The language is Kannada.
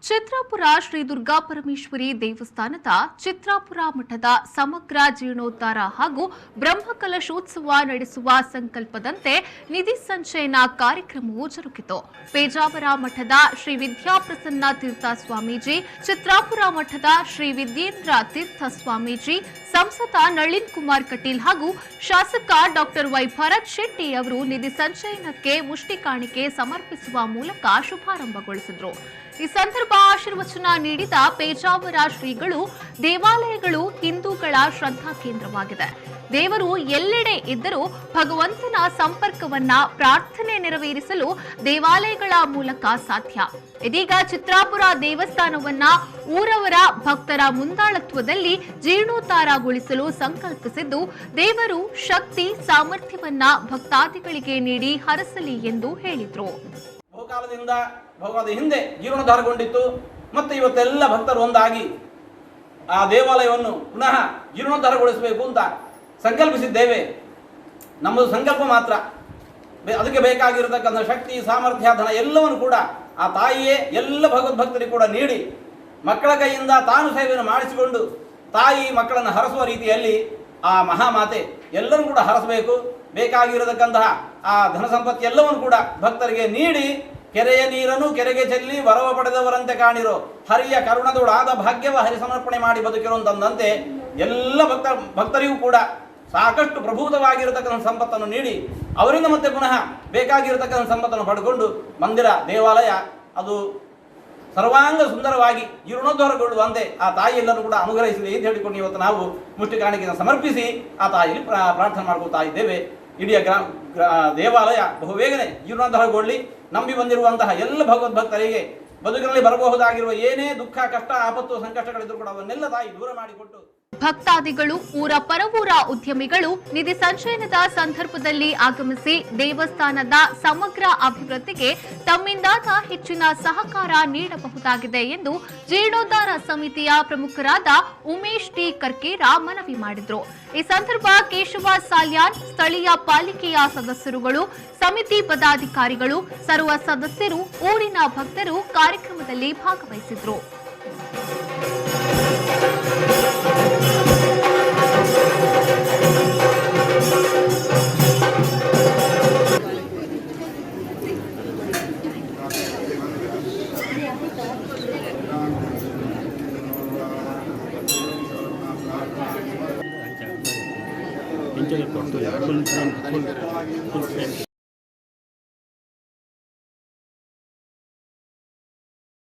ಚಿತ್ರಾಪುರ ಶ್ರೀ ದುರ್ಗಾ ಪರಮೇಶ್ವರಿ ದೇವಸ್ಥಾನದ ಚಿತ್ರಾಪುರ ಮಠದ ಸಮಗ್ರ ಜೀರ್ಣೋದ್ಧಾರ ಹಾಗೂ ಬ್ರಹ್ಮಕಲಶೋತ್ಸವ ನಡೆಸುವ ಸಂಕಲ್ಪದಂತೆ ನಿಧಿ ಸಂಚಯನ ಕಾರ್ಯಕ್ರಮವು ಜರುಗಿತು. ಪೇಜಾವರ ಮಠದ ಶ್ರೀ ವಿದ್ಯಾಪ್ರಸನ್ನ ತೀರ್ಥ ಸ್ವಾಮೀಜಿ, ಚಿತ್ರಾಪುರ ಮಠದ ಶ್ರೀ ವಿದ್ಯೇಂದ್ರ ತೀರ್ಥ ಸ್ವಾಮೀಜಿ, ಸಂಸದ ನಳಿನ್ ಕುಮಾರ್ ಕಟೀಲ್ ಹಾಗೂ ಶಾಸಕ ಡಾಕ್ಟರ್ ವೈ ಭರತ್ ಶೆಟ್ಟಿ ಅವರು ನಿಧಿ ಸಂಚಯನಕ್ಕೆ ಮುಷ್ಟಿ ಕಾಣಿಕೆ ಸಮರ್ಪಿಸುವ ಮೂಲಕ ಶುಭಾರಂಭಗೊಳಿಸಿದರು. ಈ ಸಂದರ್ಭ ಆಶೀರ್ವಚನ ನೀಡಿದ ಪೇಜಾವರ ಶ್ರೀಗಳು, ದೇವಾಲಯಗಳು ಹಿಂದೂಗಳ ಶ್ರದ್ಧಾ ಕೇಂದ್ರವಾಗಿದೆ. ದೇವರು ಎಲ್ಲೆಡೆ ಇದ್ದರೂ ಭಗವಂತನ ಸಂಪರ್ಕವನ್ನ ಪ್ರಾರ್ಥನೆ ನೆರವೇರಿಸಲು ದೇವಾಲಯಗಳ ಮೂಲಕ ಸಾಧ್ಯ. ಇದೀಗ ಚಿತ್ರಾಪುರ ದೇವಸ್ಥಾನವನ್ನ ಊರವರ ಭಕ್ತರ ಮುಂದಾಳತ್ವದಲ್ಲಿ ಜೀರ್ಣೋದ್ಧಾರಗೊಳಿಸಲು ಸಂಕಲ್ಪಿಸಿದ್ದು, ದೇವರು ಶಕ್ತಿ ಸಾಮರ್ಥ್ಯವನ್ನ ಭಕ್ತಾದಿಗಳಿಗೆ ನೀಡಿ ಹರಸಲಿ ಎಂದು ಹೇಳಿದರು. ಬಹುಕಾಲದಿಂದ ಭಗವಾದ ಹಿಂದೆ ಜೀರ್ಣೋದ್ಧಾರಗೊಂಡಿತ್ತು. ಮತ್ತೆ ಇವತ್ತೆಲ್ಲ ಭಕ್ತರು ಒಂದಾಗಿ ಆ ದೇವಾಲಯವನ್ನು ಪುನಃ ಜೀರ್ಣೋದ್ಧಾರಗೊಳಿಸಬೇಕು ಅಂತ ಸಂಕಲ್ಪಿಸಿದ್ದೇವೆ. ನಮ್ಮದು ಸಂಕಲ್ಪ ಮಾತ್ರ, ಅದಕ್ಕೆ ಬೇಕಾಗಿರತಕ್ಕಂಥ ಶಕ್ತಿ, ಸಾಮರ್ಥ್ಯ, ಧನ ಎಲ್ಲವನ್ನು ಕೂಡ ಆ ತಾಯಿಯೇ ಎಲ್ಲ ಭಗವದ್ಭಕ್ತರಿಗೆ ಕೂಡ ನೀಡಿ ಮಕ್ಕಳ ಕೈಯಿಂದ ತಾನು ಸೇವೆಯನ್ನು ಮಾಡಿಸಿಕೊಂಡು ತಾಯಿ ಮಕ್ಕಳನ್ನು ಹರಸುವ ರೀತಿಯಲ್ಲಿ ಆ ಮಹಾಮಾತೆ ಎಲ್ಲರೂ ಕೂಡ ಹರಸಬೇಕು. ಬೇಕಾಗಿರತಕ್ಕಂತಹ ಆ ಧನ ಸಂಪತ್ತಿ ಎಲ್ಲವನ್ನು ಕೂಡ ಭಕ್ತರಿಗೆ ನೀಡಿ ಕೆರೆಯ ನೀರನ್ನು ಕೆರೆಗೆ ಚೆಲ್ಲಿ ವರವ ಪಡೆದವರಂತೆ ಕಾಣಿರೋ ಹರಿಯ ಕರುಣದೊಡಾದ ಭಾಗ್ಯವ ಹರಿ ಸಮರ್ಪಣೆ ಮಾಡಿ ಬದುಕಿರುವಂತಂದಂತೆ ಎಲ್ಲ ಭಕ್ತರಿಗೂ ಕೂಡ ಸಾಕಷ್ಟು ಪ್ರಭೂತವಾಗಿರತಕ್ಕಂಥ ಸಂಪತ್ತನ್ನು ನೀಡಿ ಅವರಿಂದ ಮತ್ತೆ ಪುನಃ ಬೇಕಾಗಿರತಕ್ಕಂಥ ಸಂಪತ್ತನ್ನು ಪಡೆದುಕೊಂಡು ಮಂದಿರ, ದೇವಾಲಯ ಅದು ಸರ್ವಾಂಗ ಸುಂದರವಾಗಿ ಜೀರ್ಣೋದ್ಧಾರಗೊಳ್ಳುವಂತೆ ಆ ತಾಯಿ ಎಲ್ಲರೂ ಕೂಡ ಅನುಗ್ರಹಿಸಲಿ ಅಂತ ಹೇಳಿಕೊಂಡು ಇವತ್ತು ನಾವು ಮುಷ್ಟಿ ಕಾಣಿಕೆಯನ್ನು ಸಮರ್ಪಿಸಿ ಆ ತಾಯಿಯಲ್ಲಿ ಪ್ರಾರ್ಥನೆ ಮಾಡ್ಕೊಳ್ತಾ ಇದ್ದೇವೆ. ಇಡೀ ದೇವಾಲಯ ಬಹುಬೇಗನೆ ಜೀರ್ಣೋದ್ಧಾರಗೊಳ್ಳಿ, ನಂಬಿ ಬಂದಿರುವಂತಹ ಎಲ್ಲ ಭಗವದ್ಭಕ್ತರಿಗೆ ಬದುಕಿನಲ್ಲಿ ಬರಬಹುದಾಗಿರುವ ಏನೇ ದುಃಖ, ಕಷ್ಟ, ಆಪತ್ತು, ಸಂಕಷ್ಟಗಳಿದ್ರೂ ಕೂಡ ಅವನ್ನೆಲ್ಲ ತಾಯಿ ದೂರ ಮಾಡಿಕೊಟ್ಟು ಭಕ್ತಾದಿಗಳು, ಊರ ಪರವೂರ ಉದ್ಯಮಿಗಳು ನಿಧಿ ಸಂಚಯನದ ಸಂದರ್ಭದಲ್ಲಿ ಆಗಮಿಸಿ ದೇವಸ್ಥಾನದ ಸಮಗ್ರ ಅಭಿವೃದ್ಧಿಗೆ ತಮ್ಮಿಂದಾದ ಹೆಚ್ಚಿನ ಸಹಕಾರ ನೀಡಬಹುದಾಗಿದೆ ಎಂದು ಜೀರ್ಣೋದ್ಧಾರ ಸಮಿತಿಯ ಪ್ರಮುಖರಾದ ಉಮೇಶ್ ಟಿ ಕರ್ಕೇರ ಮನವಿ ಮಾಡಿದರು. ಈ ಸಂದರ್ಭ ಕೇಶವ ಸಾಲ್ಯಾನ್, ಸ್ಥಳೀಯ ಪಾಲಿಕೆಯ ಸದಸ್ಯರುಗಳು, ಸಮಿತಿ ಪದಾಧಿಕಾರಿಗಳು, ಸರ್ವ ಸದಸ್ಯರು, ಊರಿನ ಭಕ್ತರು ಕಾರ್ಯಕ್ರಮದಲ್ಲಿ ಭಾಗವಹಿಸಿದ್ರು. Pincho de Portugal, full